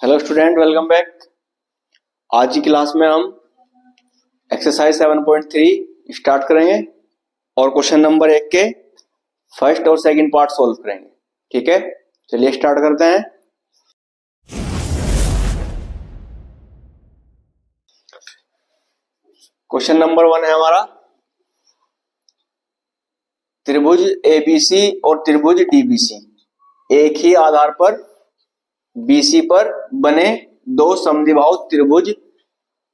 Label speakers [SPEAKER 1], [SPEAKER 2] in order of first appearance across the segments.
[SPEAKER 1] Hello student, welcome back. आज की class में हम एक्सरसाइज 7.3 स्टार्ट करेंगे और क्वेश्चन नंबर 1 के फर्स्ट और सेकंड पार्ट सॉल्व करेंगे। ठीक है, चलिए स्टार्ट करते हैं। क्वेश्चन नंबर 1 है हमारा, त्रिभुज एबीसी और त्रिभुज डीबीसी एक ही आधार पर बीसी पर बने दो समद्विबाहु त्रिभुज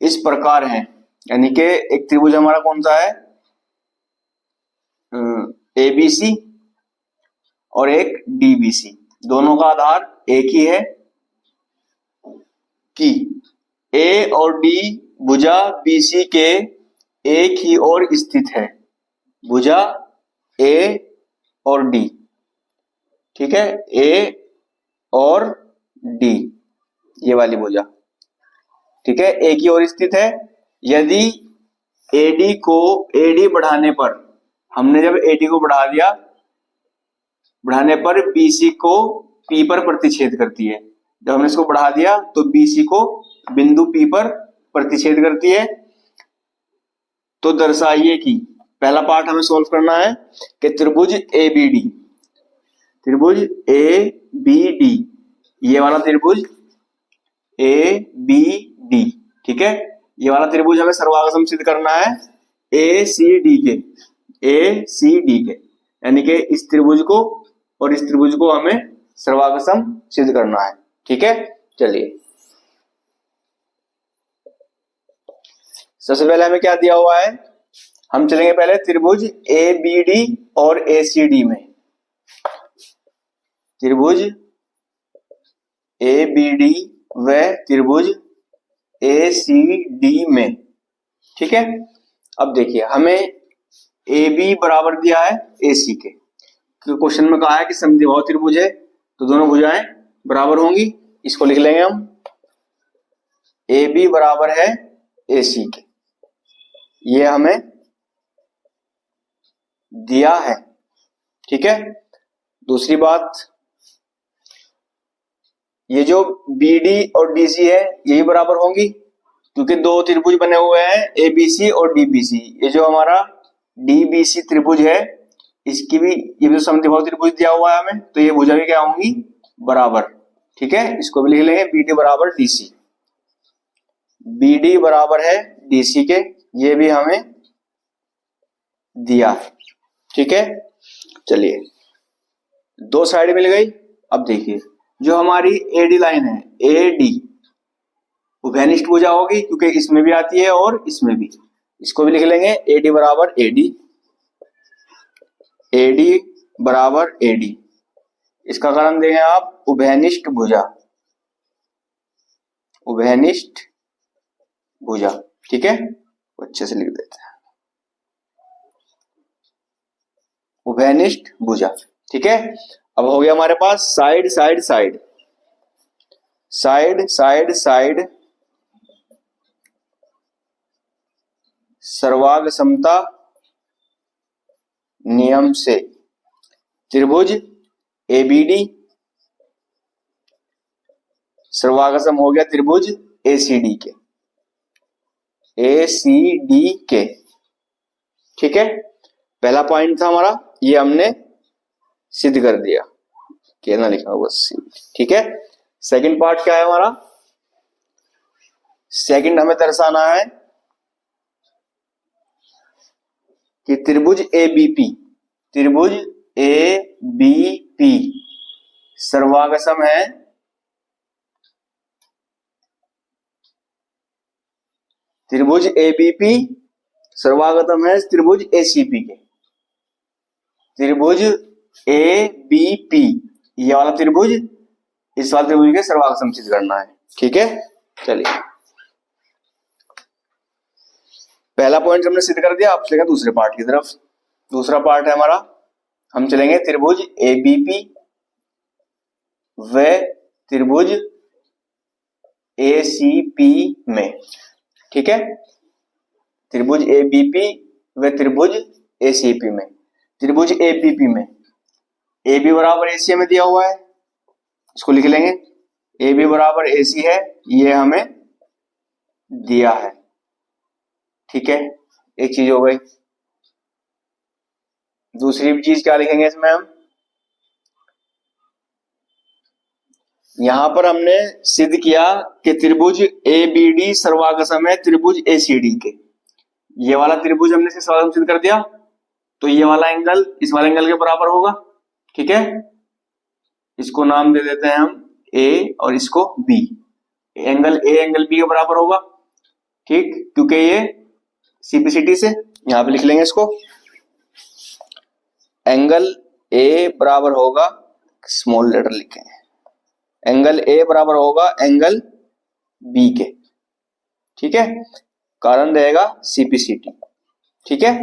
[SPEAKER 1] इस प्रकार हैं। यानी कि एक त्रिभुज हमारा कौन सा है, एबीसी और एक डीबीसी, दोनों का आधार एक ही है कि ए और डी भुजा बीसी के एक ही ओर स्थित है। भुजा ए और डी, ठीक है, ए और डी, ये वाली भुजा, ठीक है, एक ही ओर स्थित है। यदि एडी को एडी बढ़ाने पर, हमने जब एडी को बढ़ाने पर बीसी को पी पर प्रतिच्छेद करती है। जब हमने इसको बढ़ा दिया तो बीसी को बिंदु पी पर प्रतिच्छेद करती है। तो दर्शाइए कि, पहला पार्ट हमें सोल्व करना है कि त्रिभुज एबीडी, त्रिभुज एबीडी, ये वाला त्रिभुज एबीडी, ठीक है, ये वाला त्रिभुज हमें सर्वागम सिद्ध करना है एसीडी के, यानी कि इस त्रिभुज को और इस त्रिभुज को हमें सर्वागम सिद्ध करना है। ठीक है, चलिए सबसे पहले हमें क्या दिया हुआ है, हम चलेंगे पहले त्रिभुज एबीडी और एसीडी में। त्रिभुज एबीडी व त्रिभुज एसीडी में, ठीक है। अब देखिए, हमें AB बराबर दिया है AC के, क्योंकि क्वेश्चन में कहा है कि समद्विबाहु त्रिभुज है तो दोनों भुजाएं बराबर होंगी। इसको लिख लेंगे हम, AB बराबर है AC के, ये हमें दिया है। ठीक है, दूसरी बात, ये जो BD और DC है यही बराबर होंगी, क्योंकि दो त्रिभुज बने हुए हैं ABC और DBC। ये जो हमारा DBC त्रिभुज है, इसकी भी, ये भी समद्विबाहु त्रिभुज दिया हुआ है हमें, तो ये भुजा भी क्या होंगी, बराबर। ठीक है, इसको भी लिख लेंगे BD बराबर DC, BD बराबर है DC के, ये भी हमें दिया है। ठीक है, चलिए दो साइड मिल गई। अब देखिए, जो हमारी AD लाइन है, AD उभयनिष्ठ भुजा होगी, क्योंकि इसमें भी आती है और इसमें भी। इसको भी लिख लेंगे AD बराबर AD, AD बराबर AD। इसका कारण देंगे आप उभयनिष्ठ भुजा, उभयनिष्ठ भुजा। ठीक है, अच्छे से लिख देते हैं, उभयनिष्ठ भुजा। ठीक है, अब हो गया हमारे पास side side side, side side side सर्वाग समता नियम से त्रिभुज एबीडी सर्वागसम हो गया त्रिभुज एसीडी के, एसीडी के। ठीक है, पहला पॉइंट था हमारा, ये हमने सिद्ध कर दिया, कहना लिखा बस। ठीक है, सेकंड पार्ट क्या है हमारा, सेकंड हमें दर्शाना है कि त्रिभुज एबीपी, त्रिभुज एबीपी सर्वागसम है त्रिभुज एबीपी सर्वागतम है त्रिभुज एसीपी के। त्रिभुज एबीपी, ये वाला त्रिभुज इस वाले त्रिभुज के सर्वागसम सिद्ध करना है। ठीक है, चलिए पहला पॉइंट हमने सिद्ध कर दिया। आप चलेंगे दूसरे पार्ट की तरफ। दूसरा पार्ट है हमारा, हम चलेंगे त्रिभुज एबीपी व त्रिभुज एसीपी में। ठीक है, त्रिभुज एबीपी व त्रिभुज एसीपी में। त्रिभुज एबीपी में AB बराबर AC में दिया हुआ है, इसको लिख लेंगे ए बी बराबर ए सी है, ये हमें दिया है। ठीक है, एक चीज हो गई। दूसरी चीज क्या लिखेंगे इसमें हम, यहां पर हमने सिद्ध किया कि त्रिभुज ए बी डी सर्वागसम है त्रिभुज ए सी डी के। ये वाला त्रिभुज हमने सर्वागसम सिद्ध कर दिया, तो ये वाला एंगल इस वाले एंगल के बराबर होगा। ठीक है, इसको नाम दे देते हैं हम ए और इसको B. Angle A angle B के बराबर होगा। ठीक, क्योंकि ये सीपीसीटी से, यहां पे लिख लेंगे इसको, एंगल ए बराबर होगा, स्मॉल लेटर लिखे, एंगल ए बराबर होगा एंगल बी के। ठीक है, कारण रहेगा सीपीसीटी। ठीक है,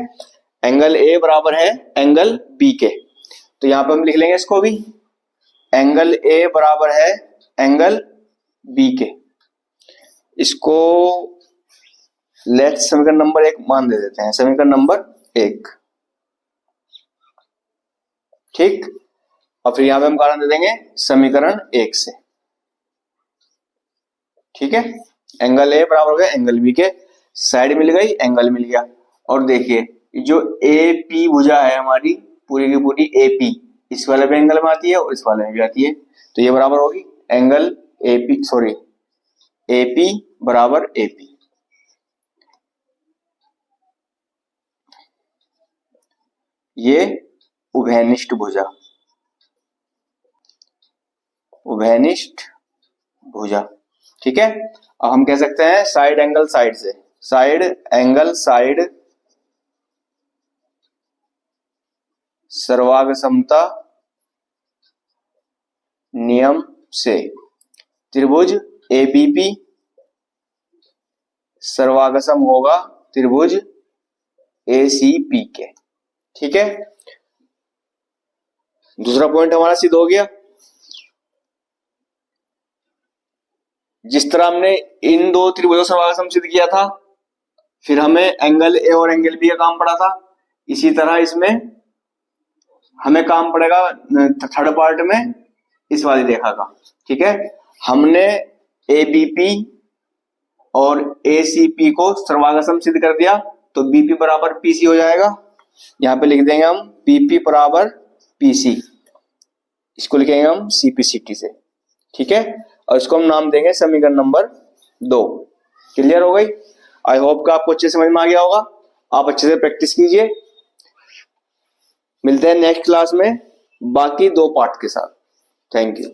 [SPEAKER 1] एंगल ए बराबर है एंगल बी के, तो यहां पर हम लिख लेंगे इसको भी, एंगल ए बराबर है एंगल बी के। इसको लेट्स समीकरण नंबर 1 मान दे देते हैं, समीकरण नंबर 1। ठीक, और फिर यहां पे हम कारण दे देंगे समीकरण 1 से। ठीक है, एंगल ए बराबर हो गया एंगल बी के, साइड मिल गई, एंगल मिल गया। और देखिए जो ए पी भुजा है हमारी पूरी की पूरी ए पी, इस वाले पे एंगल में आती है और इस वाले में भी आती है, तो ये बराबर होगी angle A P, sorry A P बराबर ए पी। ये उभयनिष्ठ भुजा, उभयनिष्ठ भुजा। ठीक है, अब हम कह सकते हैं साइड एंगल साइड से, साइड एंगल साइड सर्वागसमता नियम से त्रिभुज एबीपी सर्वागसम होगा त्रिभुज एसीपी के। ठीक है, दूसरा पॉइंट हमारा सिद्ध हो गया। जिस तरह हमने इन दो त्रिभुजों सर्वागसम सिद्ध किया था, फिर हमें एंगल ए और एंगल बी का काम पड़ा था, इसी तरह इसमें हमें काम पड़ेगा थर्ड पार्ट में इस वाली रेखा का। ठीक है, हमने एबीपी और एसीपी को सर्वागसम सिद्ध कर दिया, तो बीपी बराबर पीसी हो जाएगा। यहां पे लिख देंगे हम बीपी बराबर पीसी, इसको लिखेंगे हम सीपीसीटी से। ठीक है, और इसको हम नाम देंगे समीकरण नंबर 2। क्लियर हो गई? आई होप का आपको अच्छे समझ में आ गया होगा। आप अच्छे से प्रैक्टिस कीजिए। मिलते हैं नेक्स्ट क्लास में बाकी 2 पार्ट के साथ। Thank you.